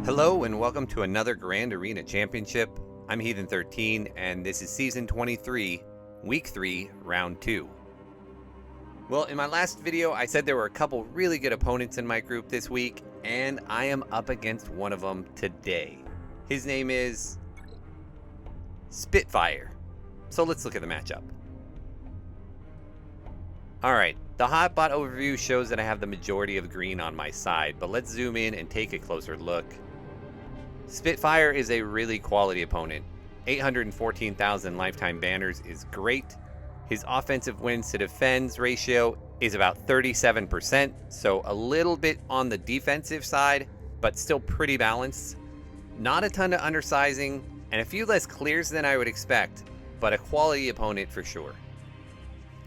Hello and welcome to another Grand Arena Championship. I'm Heathen13 and this is Season 23, Week 3, Round 2. Well, in my last video I said there were a couple really good opponents in my group this week, and I am up against one of them today. His name is Spitfire. So let's look at the matchup. Alright, the hotbot overview shows that I have the majority of green on my side, but let's zoom in and take a closer look. Spitfire is a really quality opponent. 814,000 lifetime banners is great. His offensive wins to defense ratio is about 37%, so a little bit on the defensive side, but still pretty balanced. Not a ton of undersizing, and a few less clears than I would expect, but a quality opponent for sure.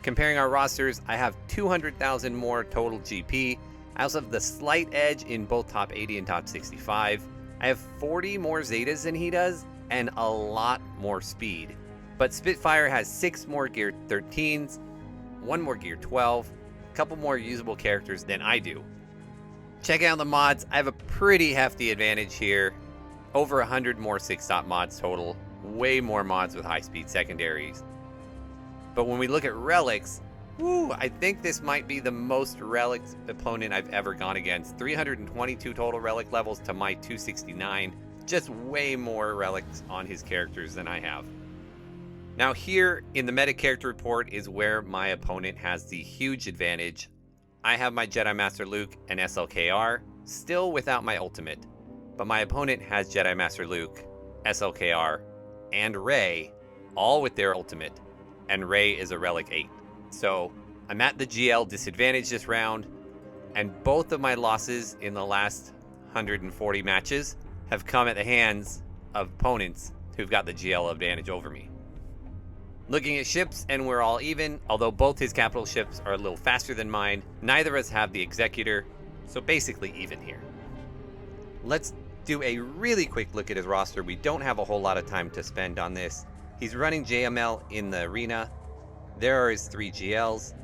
Comparing our rosters, I have 200,000 more total GP. I also have the slight edge in both top 80 and top 65. I have 40 more Zetas than he does, and a lot more speed. But Spitfire has 6 more Gear 13s, 1 more Gear 12, a couple more usable characters than I do. Check out the mods. I have a pretty hefty advantage here. Over 100 more 6-stop mods total, way more mods with high-speed secondaries. But when we look at relics, I think this might be the most relics opponent I've ever gone against. 322 total relic levels to my 269. Just way more relics on his characters than I have. Now here in the meta character report is where my opponent has the huge advantage. I have my Jedi Master Luke and SLKR, still without my ultimate. But my opponent has Jedi Master Luke, SLKR, and Rey, all with their ultimate. And Rey is a relic 8. So I'm at the GL disadvantage this round, and both of my losses in the last 140 matches have come at the hands of opponents who've got the GL advantage over me. Looking at ships, and we're all even, although both his capital ships are a little faster than mine. Neither of us have the Executor, so basically even here. Let's do a really quick look at his roster. We don't have a whole lot of time to spend on this. He's running JML in the arena. There are his 3 GLs.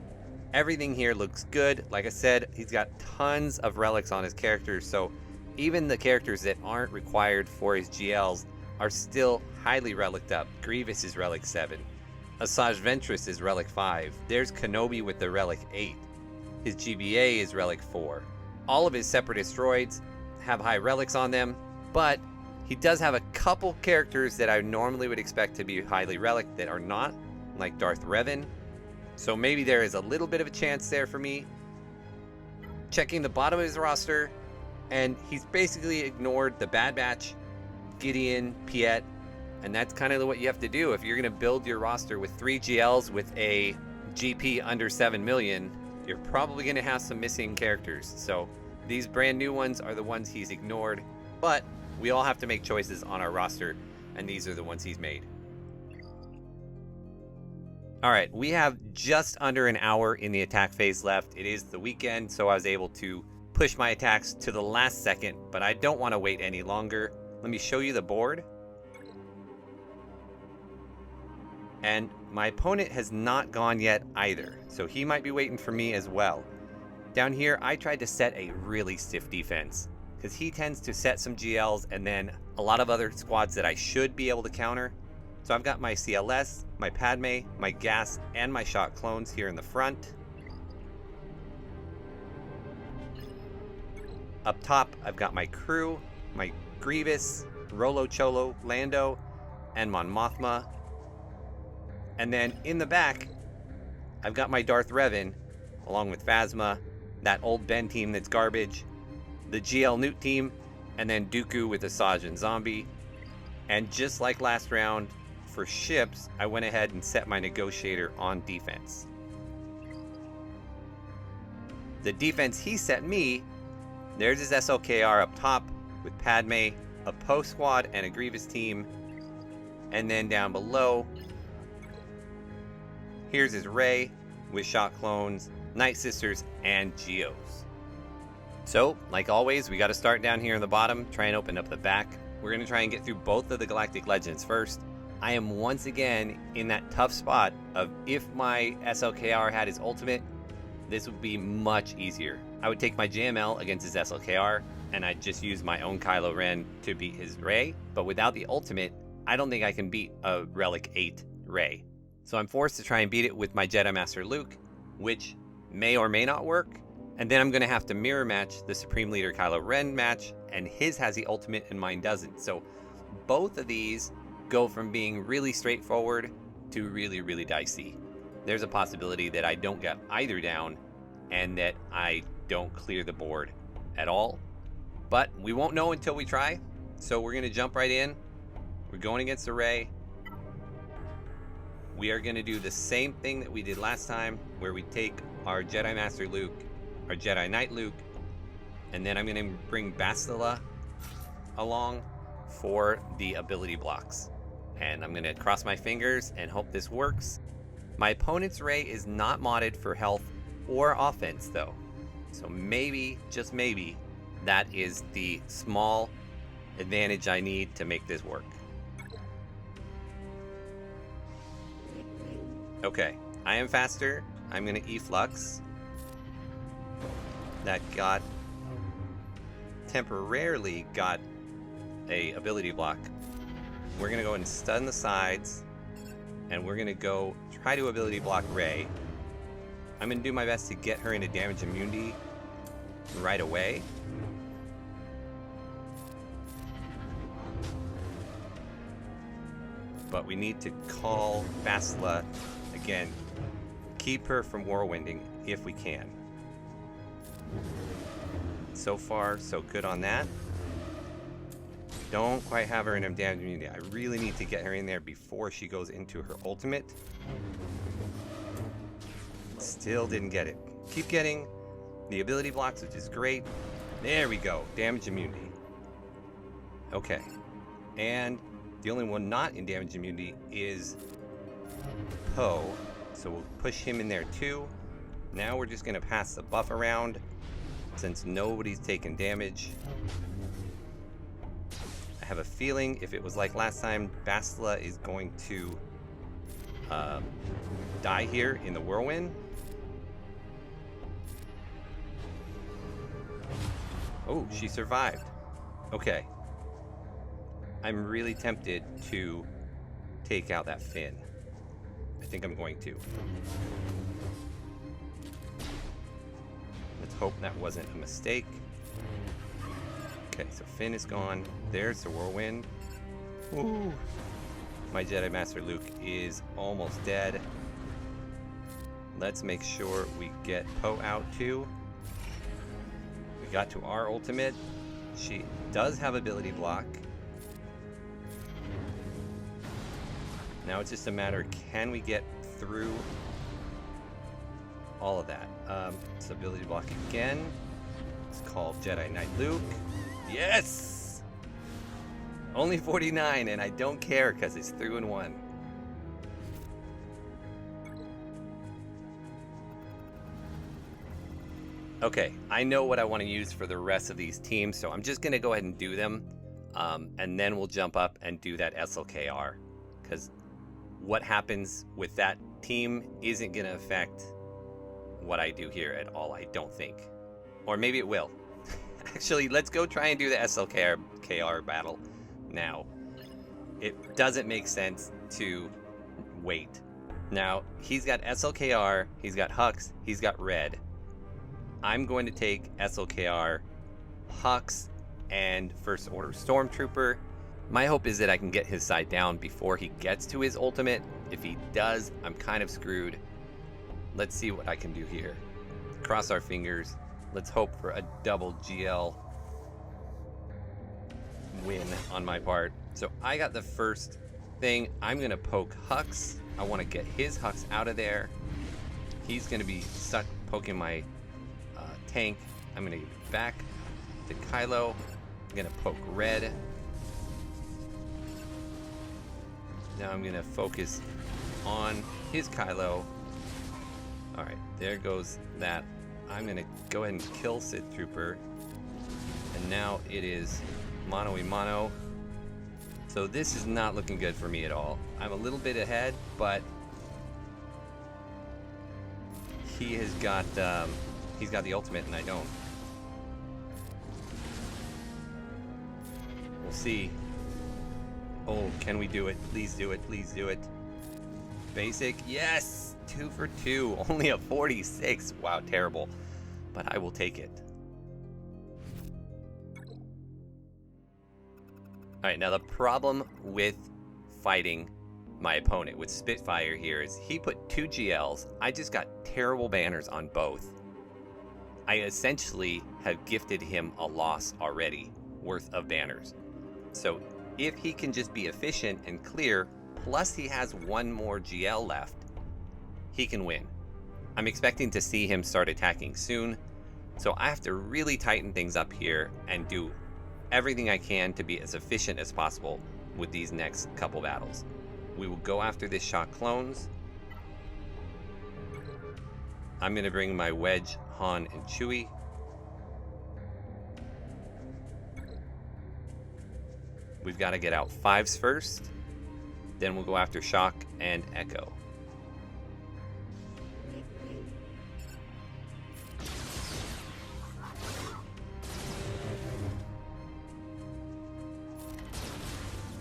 Everything here looks good. Like I said, he's got tons of relics on his characters, so even the characters that aren't required for his GLs are still highly reliced up. Grievous is relic 7. Asajj Ventress is relic 5. There's Kenobi with the relic 8. His GBA is relic 4. All of his separatist droids have high relics on them, but he does have a couple characters that I normally would expect to be highly relic that are not, like Darth Revan. So maybe there is a little bit of a chance there for me. Checking the bottom of his roster, and he's basically ignored the Bad Batch, Gideon, Piet, and that's kind of what you have to do. If you're going to build your roster with 3 GLs with a GP under 7 million, you're probably going to have some missing characters. So these brand new ones are the ones he's ignored, but we all have to make choices on our roster, and these are the ones he's made. Alright, we have just under an hour in the attack phase left. It is the weekend, so I was able to push my attacks to the last second, but I don't want to wait any longer. Let me show you the board. And my opponent has not gone yet either, so he might be waiting for me as well. Down here, I tried to set a really stiff defense, because he tends to set some GLs and then a lot of other squads that I should be able to counter. So I've got my CLS, my Padme, my gas, and my shot clones here in the front. Up top, I've got my crew, my Grievous, Rolo Cholo, Lando, and Mon Mothma. And then in the back, I've got my Darth Revan, along with Phasma, that old Ben team that's garbage, the GL Newt team, and then Dooku with Asajj and Zombie. And just like last round, for ships, I went ahead and set my negotiator on defense. The defense he set me, there's his SLKR up top with Padme, a Poe squad, and a Grievous team. And then down below, here's his Rey with shot clones, Night Sisters, and Geos. So, like always, we got to start down here in the bottom, try and open up the back. We're going to try and get through both of the Galactic Legends first. I am once again in that tough spot of if my SLKR had his ultimate, this would be much easier. I would take my JML against his SLKR, and I'd just use my own Kylo Ren to beat his Rey, but without the ultimate, I don't think I can beat a Relic 8 Rey. So I'm forced to try and beat it with my Jedi Master Luke, which may or may not work, and then I'm going to have to mirror match the Supreme Leader Kylo Ren match, and his has the ultimate and mine doesn't. So both of these go from being really straightforward to really, really dicey. There's a possibility that I don't get either down and that I don't clear the board at all. But we won't know until we try. So we're going to jump right in. We're going against the Rey. We are going to do the same thing that we did last time, where we take our Jedi Master Luke, our Jedi Knight Luke, and then I'm going to bring Bastila along for the ability blocks. And I'm going to cross my fingers and hope this works. My opponent's Rey is not modded for health or offense though. So maybe, just maybe, that is the small advantage I need to make this work. Okay, I am faster. I'm going to efflux. That temporarily got a ability block. We're going to go and stun the sides, and we're going to go try to ability block Rey. I'm going to do my best to get her into damage immunity right away. But we need to call Bastila again. Keep her from whirlwinding if we can. So far, so good on that. Don't quite have her in damage immunity. I really need to get her in there before she goes into her ultimate. Still didn't get it. Keep getting the ability blocks, which is great. There we go. Damage immunity. Okay. And the only one not in damage immunity is Poe. So we'll push him in there too. Now we're just going to pass the buff around since nobody's taken damage. I have a feeling if it was like last time, Bastila is going to die here in the whirlwind. Oh, she survived. Okay. I'm really tempted to take out that fin. I think I'm going to. Let's hope that wasn't a mistake. Okay, so Finn is gone. There's the whirlwind. Woo! My Jedi Master Luke is almost dead. Let's make sure we get Poe out too. We got to our ultimate. She does have ability block. Now it's just a matter, can we get through all of that? It's ability block again. It's called Jedi Knight Luke. Yes! Only 49, and I don't care because it's 3-1. Okay, I know what I want to use for the rest of these teams, so I'm just going to go ahead and do them, and then we'll jump up and do that SLKR, because what happens with that team isn't going to affect what I do here at all, I don't think. Or maybe it will. Actually, let's go try and do the SLKR battle now. It doesn't make sense to wait. Now, he's got SLKR, he's got Hux, he's got Red. I'm going to take SLKR, Hux, and First Order Stormtrooper. My hope is that I can get his side down before he gets to his ultimate. If he does, I'm kind of screwed. Let's see what I can do here. Cross our fingers. Let's hope for a double GL win on my part. So I got the first thing. I'm going to poke Hux. I want to get his Hux out of there. He's going to be stuck poking my tank. I'm going to get back to Kylo. I'm going to poke Red. Now I'm going to focus on his Kylo. Alright, there goes that. I'm going to go ahead and kill Sith Trooper. And now it is mano-a-mano. So this is not looking good for me at all. I'm a little bit ahead, but he has got He's got the ultimate and I don't. We'll see. Oh, can we do it? Please do it. Please do it. Basic. Yes! 2 for 2. Only a 46. Wow, terrible. But I will take it. Alright, now the problem with fighting my opponent with Spitfire here is he put 2 GLs. I just got terrible banners on both. I essentially have gifted him a loss already worth of banners. So if he can just be efficient and clear, plus he has 1 more GL left, he can win. I'm expecting to see him start attacking soon, so I have to really tighten things up here and do everything I can to be as efficient as possible with these next couple battles. We will go after this shot clones. I'm going to bring my Wedge, Han, and Chewie. We've got to get out 5s first. Then we'll go after Shock and Echo.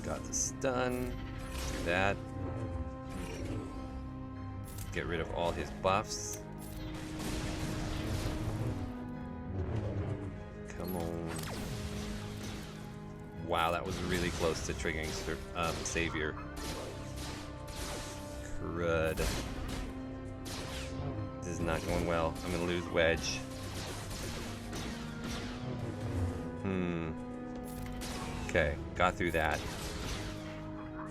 Got the stun. Do that. Get rid of all his buffs. Come on. Wow, that was really close to triggering Savior. Crud. This is not going well. I'm gonna lose Wedge. Okay, got through that.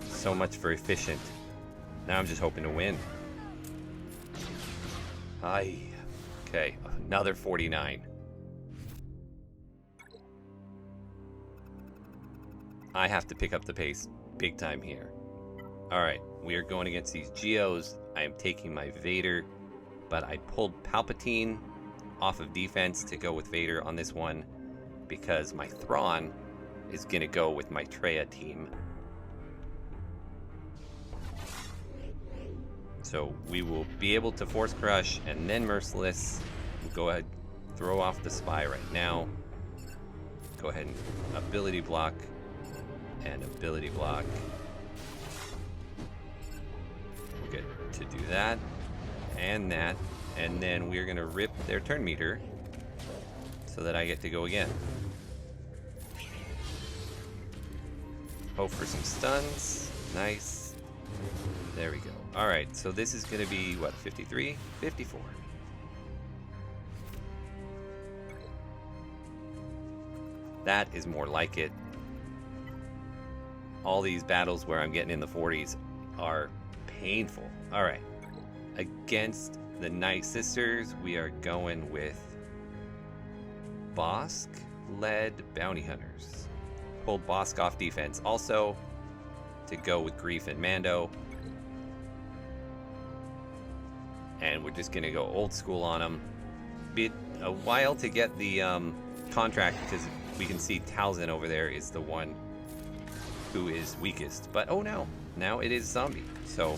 So much for efficient. Now I'm just hoping to win. Aye. Okay, another 49. I have to pick up the pace big time here. Alright, we are going against these Geos. I am taking my Vader, but I pulled Palpatine off of defense to go with Vader on this one because my Thrawn is going to go with my Traya team. So we will be able to Force Crush and then Merciless. We'll go ahead, throw off the Spy right now. Go ahead and ability block and ability block. We'll get to do that and that, and then we're going to rip their turn meter so that I get to go again. Hope for some stuns. Nice. There we go. Alright, so this is going to be, what, 53? 54. That is more like it. All these battles where I'm getting in the 40s are painful. Alright. Against the Night Sisters, we are going with Bosk-led Bounty Hunters. Pulled Bosk off defense also to go with Grief and Mando. And we're just going to go old school on them. Be a while to get the contract because we can see Talzin over there is the one who is weakest. But oh no, now it is Zombie. So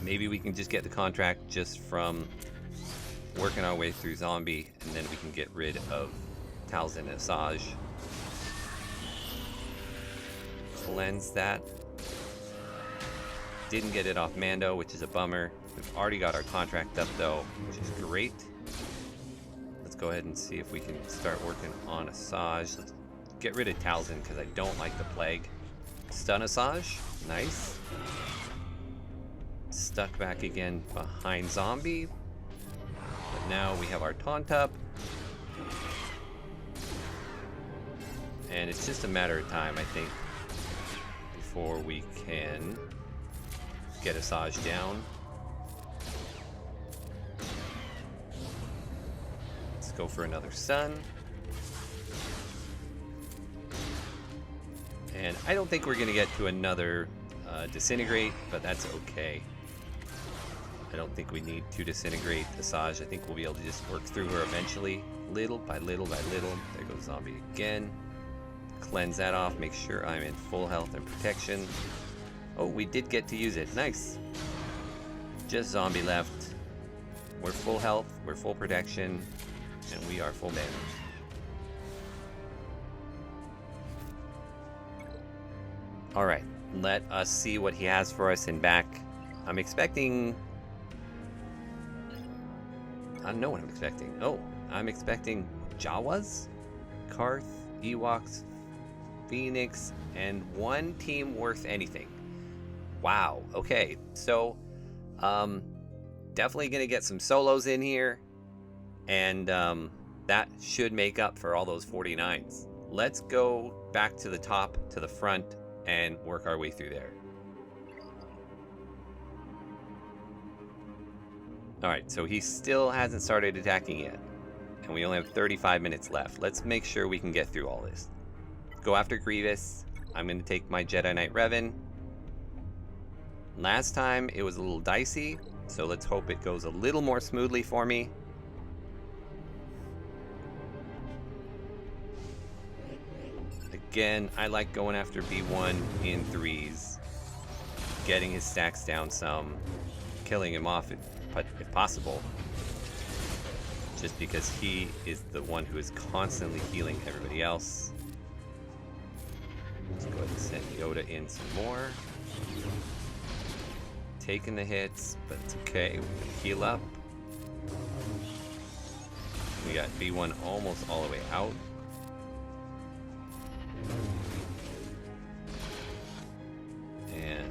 maybe we can just get the contract just from working our way through Zombie, and then we can get rid of Talzin and Asajj. Cleanse that. Didn't get it off Mando, which is a bummer. We've already got our contract up though, which is great. Let's go ahead and see if we can start working on Asajj. Let's get rid of Talzin because I don't like the Plague. Stun Asajj. Nice. Stuck back again behind Zombie. But now we have our taunt up. And it's just a matter of time, I think, before we can get Asajj down. Let's go for another stun. And I don't think we're going to get to another Disintegrate, but that's okay. I don't think we need to disintegrate Asajj. I think we'll be able to just work through her eventually, little by little by little. There goes Zombie again. Cleanse that off, make sure I'm in full health and protection. Oh, we did get to use it. Nice. Just Zombie left. We're full health, we're full protection, and we are full damage. Alright, let us see what he has for us in back. I'm expecting... I don't know what I'm expecting. Oh, I'm expecting Jawas, Karth, Ewoks, Phoenix, and one team worth anything. Wow, okay, so definitely gonna get some solos in here, and that should make up for all those 49s. Let's go back to the top, to the front, and work our way through there. Alright, so he still hasn't started attacking yet, and we only have 35 minutes left. Let's make sure we can get through all this. Go after Grievous. I'm going to take my Jedi Knight Revan. Last time it was a little dicey, so let's hope it goes a little more smoothly for me. Again, I like going after B1 in 3s, getting his stacks down some, killing him off if possible, just because he is the one who is constantly healing everybody else. Let's go ahead and send Yoda in some more. Taking the hits, but it's okay. We can heal up. We got B1 almost all the way out. And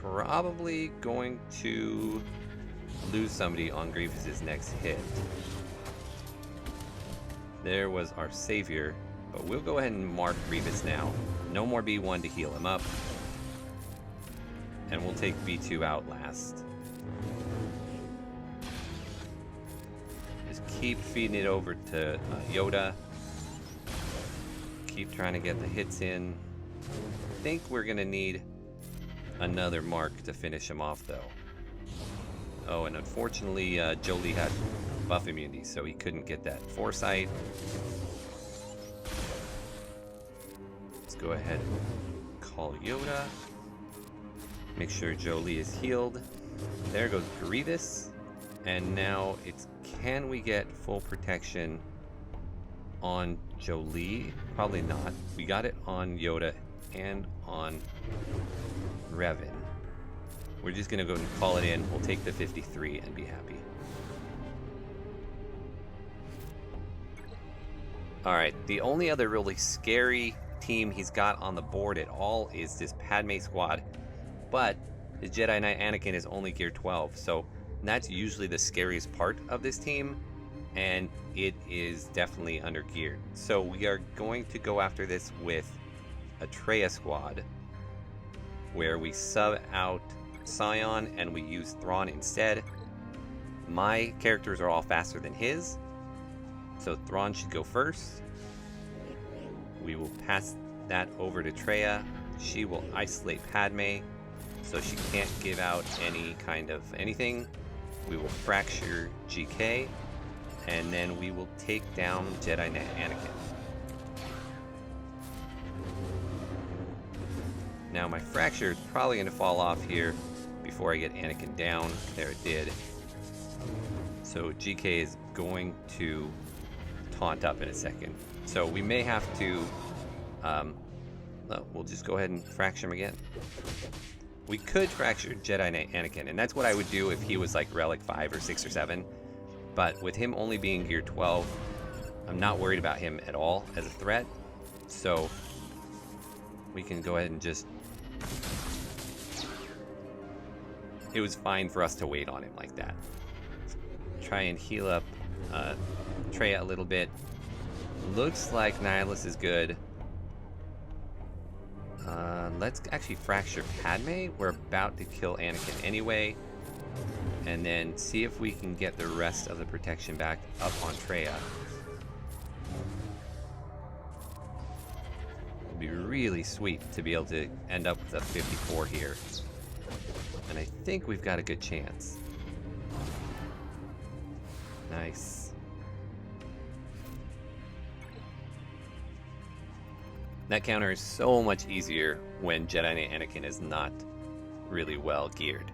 probably going to lose somebody on Grievous's next hit. There was our savior, but we'll go ahead and mark Grievous now. No more B1 to heal him up. And we'll take B2 out last. Just keep feeding it over to Yoda. Keep trying to get the hits in. I think we're going to need another mark to finish him off, though. Oh, and unfortunately, Jolie had buff immunity, so he couldn't get that foresight. Let's go ahead and call Yoda. Make sure Jolie is healed. There goes Grievous. And now it's, can we get full protection on Jolie? Probably not. We got it on Yoda and on Revan. We're just gonna go and call it in. We'll take the 53 and be happy. Alright, the only other really scary team he's got on the board at all is this Padme squad. But his Jedi Knight Anakin is only gear 12, so that's usually the scariest part of this team, and it is definitely under geared. So we are going to go after this with a Traya squad, where we sub out Scion and we use Thrawn instead. My characters are all faster than his, so Thrawn should go first. We will pass that over to Traya. She will isolate Padme, so she can't give out any kind of anything. We will fracture GK, and then we will take down Jedi Knight Anakin. Now my fracture is probably going to fall off here before I get Anakin down. There it did. So GK is going to taunt up in a second. So we may have to, we'll just go ahead and fracture him again. We could fracture Jedi Knight Anakin, and that's what I would do if he was like Relic 5 or 6 or 7. But with him only being gear 12, I'm not worried about him at all as a threat. So we can go ahead and just... It was fine for us to wait on him like that. Try and heal up Traya a little bit. Looks like Nihilus is good. Let's actually fracture Padme. We're about to kill Anakin anyway. And then see if we can get the rest of the protection back up on Traya. It'd be really sweet to be able to end up with a 54 here. And I think we've got a good chance. Nice. That counter is so much easier when Jedi Knight Anakin is not really well geared.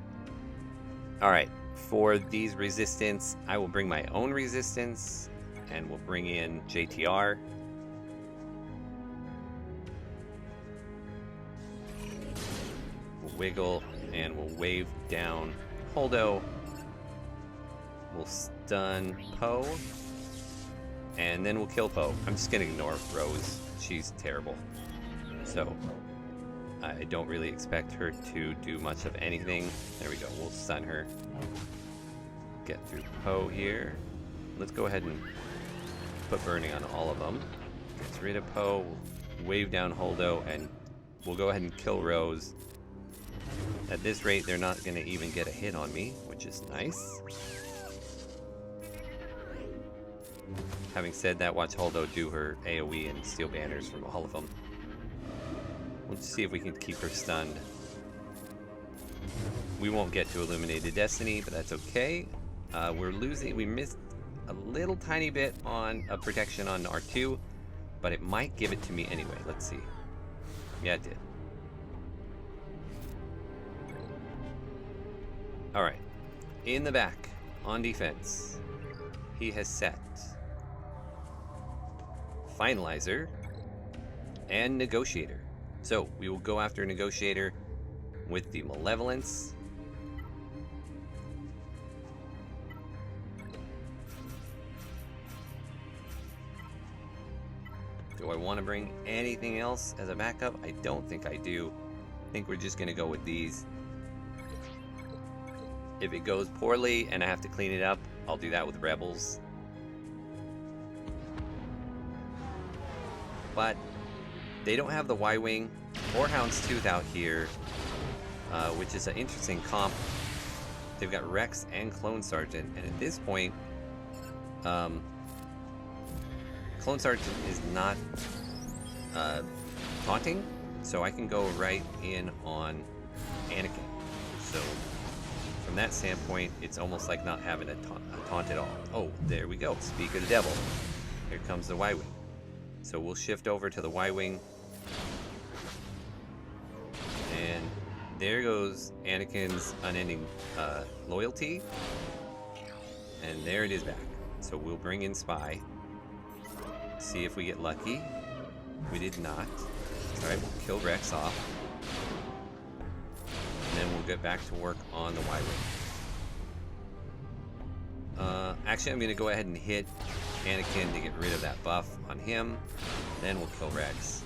Alright, For these resistance, I will bring my own resistance, and we'll bring in JTR. We'll wiggle, and we'll wave down Holdo. We'll stun Poe, and then we'll kill Poe. I'm just gonna ignore Rose. She's terrible. So I don't really expect her to do much of anything. There we go. We'll stun her. Get through Poe here. Let's go ahead and put burning on all of them. Gets rid of Poe. We'll wave down Holdo, and we'll go ahead and kill Rose. At this rate, they're not going to even get a hit on me, which is nice. Having said that, watch Holdo do her AoE and steal banners from all of them. We'll just see if we can keep her stunned. We won't get to Illuminated Destiny, but that's okay. We're losing. We missed a little tiny bit on a protection on R2, but it might give it to me anyway. Let's see. Yeah, it did. Alright. In the back, on defense, he has set Finalizer and Negotiator. So we will go after Negotiator with the Malevolence. Do I want to bring anything else as a backup? I don't think I do. I think we're just going to go with these. If it goes poorly and I have to clean it up, I'll do that with Rebels. But they don't have the Y-Wing or Houndstooth out here, which is an interesting comp. They've got Rex and Clone Sergeant, and at this point, Clone Sergeant is not taunting, so I can go right in on Anakin. So from that standpoint, it's almost like not having a taunt at all. Oh, there we go. Speak of the devil. Here comes the Y-Wing. So we'll shift over to the Y-Wing. And there goes Anakin's unending loyalty. And there it is back. So we'll bring in Spy. See if we get lucky. We did not. Alright, we'll kill Rex off. And then we'll get back to work on the Y-Wing. Actually, I'm going to go ahead and hit Anakin to get rid of that buff on him. Then we'll kill Rex.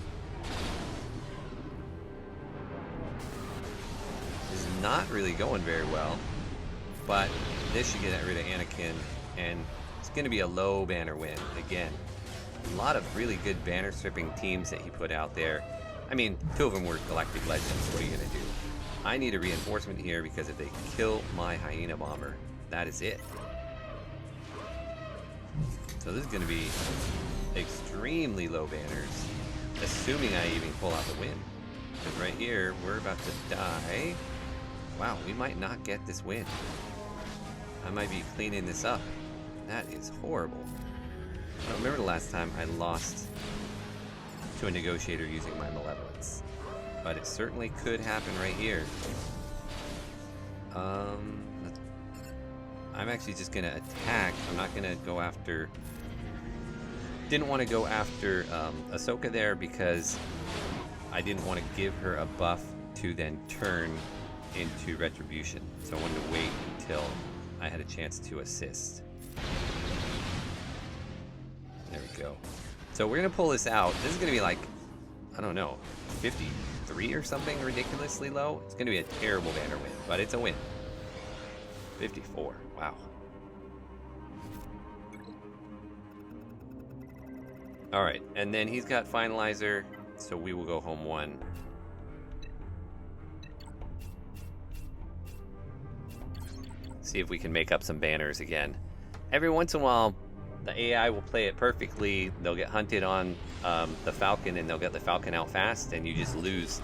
This is not really going very well, but this should get rid of Anakin, and it's going to be a low banner win again. A lot of really good banner stripping teams that he put out there. I mean, 2 of them were Galactic Legends. What are you going to do? I need a reinforcement here because if they kill my Hyena Bomber, that is it. So this is going to be extremely low banners, assuming I even pull out the win. Because right here, we're about to die. Wow, we might not get this win. I might be cleaning this up. That is horrible. I don't remember the last time I lost to a Negotiator using my Malevolence. But it certainly could happen right here. I'm actually just going to attack. I'm not going to go after... Didn't want to go after Ahsoka there because I didn't want to give her a buff to then turn into Retribution. So I wanted to wait until I had a chance to assist. There we go. So we're going to pull this out. This is going to be like, I don't know, 53 or something ridiculously low. It's going to be a terrible banner win, but it's a win. 54. Wow. Alright, and then he's got Finalizer, so we will go home 1. See if we can make up some banners again. Every once in a while, the AI will play it perfectly. They'll get hunted on the Falcon, and they'll get the Falcon out fast, and you just lose.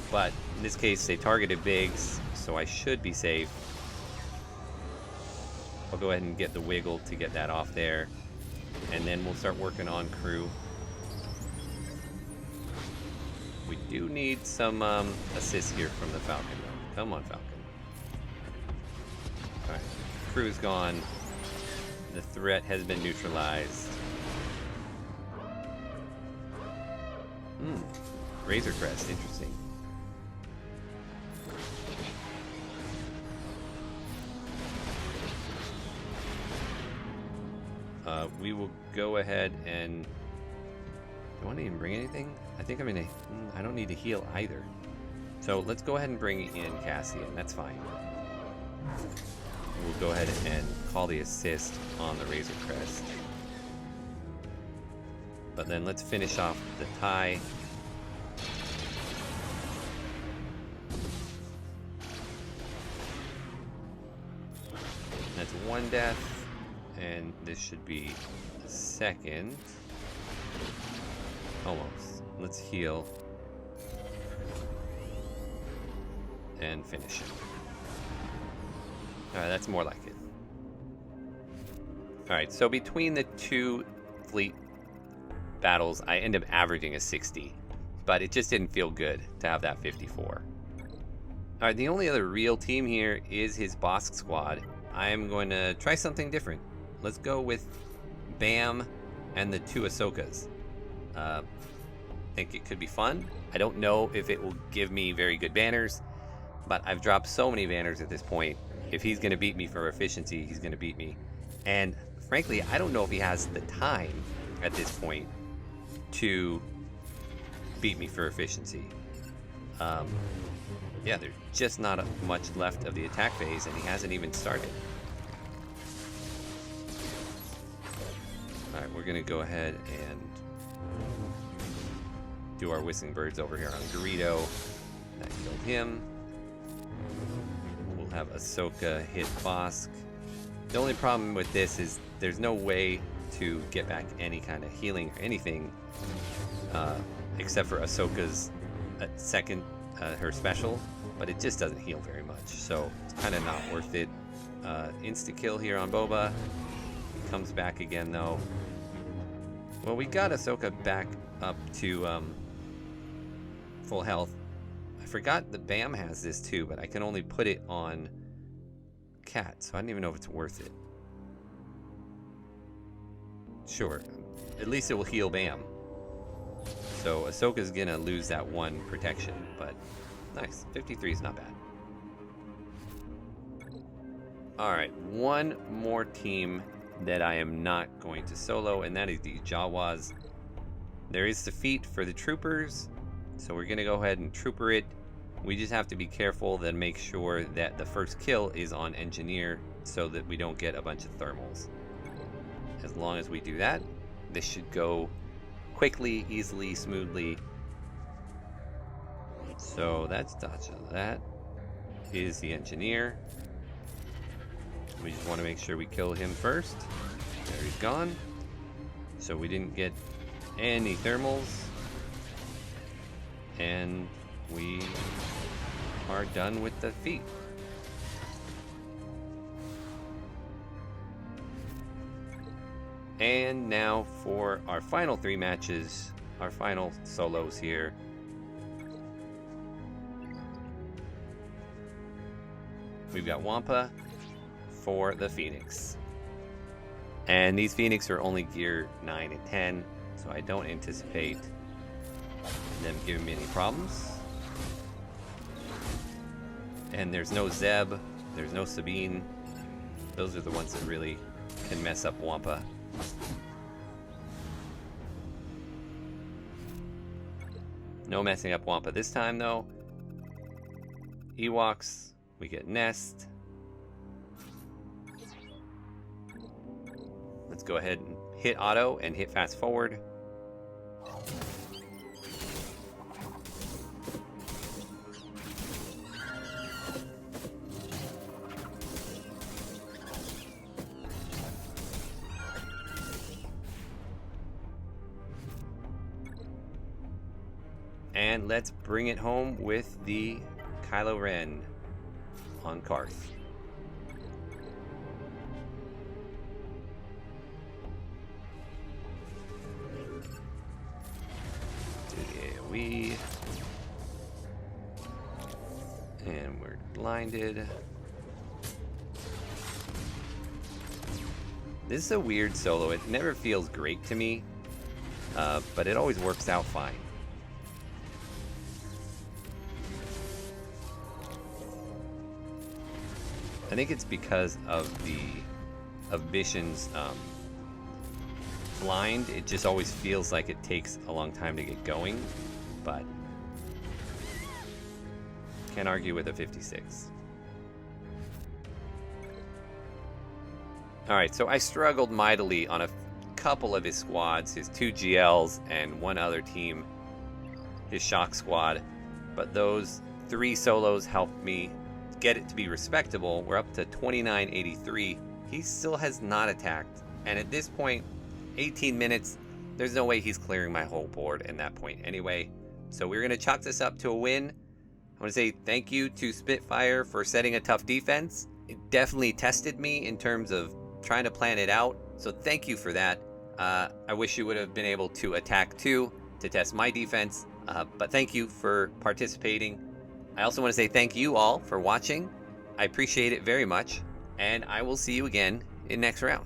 But in this case, they targeted Biggs, so I should be safe. I'll go ahead and get the wiggle to get that off there. And then we'll start working on crew. We do need some assists here from the Falcon, though. Come on, Falcon. Alright, crew's gone. The threat has been neutralized. Razor Crest, interesting. We will go ahead and... Do I want to even bring anything? I think I'm in a... I don't need to heal either. So let's go ahead and bring in Cassian. That's fine. We'll go ahead and call the assist on the Razor Crest. But then let's finish off the tie. That's one death. And this should be the second. Almost. Let's heal. And finish it. Alright, that's more like it. Alright, so between the two fleet battles, I end up averaging a 60. But it just didn't feel good to have that 54. Alright, the only other real team here is his Bosk squad. I am going to try something different. Let's go with Bam and the two Ahsokas. I think it could be fun. I don't know if it will give me very good banners, but I've dropped so many banners at this point. If he's going to beat me for efficiency, he's going to beat me. And frankly, I don't know if he has the time at this point to beat me for efficiency. Yeah, there's just not much left of the attack phase, and he hasn't even started. Alright, we're going to go ahead and do our Whistling Birds over here on Greedo. That killed him. We'll have Ahsoka hit Bosk. The only problem with this is there's no way to get back any kind of healing or anything except for Ahsoka's second, her special, but it just doesn't heal very much, so it's kind of not worth it. Insta-kill here on Boba. He comes back again, though. Well, we got Ahsoka back up to full health. I forgot that Bam has this too, but I can only put it on Cat, so I don't even know if it's worth it. Sure, at least it will heal Bam. So Ahsoka's gonna lose that one protection, but nice. 53 is not bad. Alright, one more team that I am not going to solo, and that is the Jawas. There is defeat for the troopers, so we're gonna go ahead and trooper it. We just have to be careful and make sure that the first kill is on engineer so that we don't get a bunch of thermals. As long as we do that, this should go quickly, easily, smoothly. So that's dodge. That is the engineer. We just want to make sure we kill him first. There, he's gone. So we didn't get any thermals. And we are done with the feat. And now for our final three matches, our final solos here. We've got Wampa for the Phoenix. And these Phoenix are only gear 9 and 10, so I don't anticipate them giving me any problems. And there's no Zeb, there's no Sabine. Those are the ones that really can mess up Wampa. No messing up Wampa this time, though. Ewoks, we get Nest. Let's go ahead and hit auto and hit fast forward. And let's bring it home with the Kylo Ren on Karth. And we're blinded. This is a weird solo. It never feels great to me, but it always works out fine. I think it's because of Vision's blind. It just always feels like it takes a long time to get going, but can't argue with a 56. Alright, so I struggled mightily on a couple of his squads, his 2 GLs and one other team, his shock squad, but those 3 solos helped me get it to be respectable. We're up to 2983. He still has not attacked, and at this point, 18 minutes, there's no way he's clearing my whole board in that point anyway. So we're going to chalk this up to a win. I want to say thank you to Spitfire for setting a tough defense. It definitely tested me in terms of trying to plan it out, so thank you for that. I wish you would have been able to attack too to test my defense, but thank you for participating. I also want to say thank you all for watching. I appreciate it very much, and I will see you again in next round.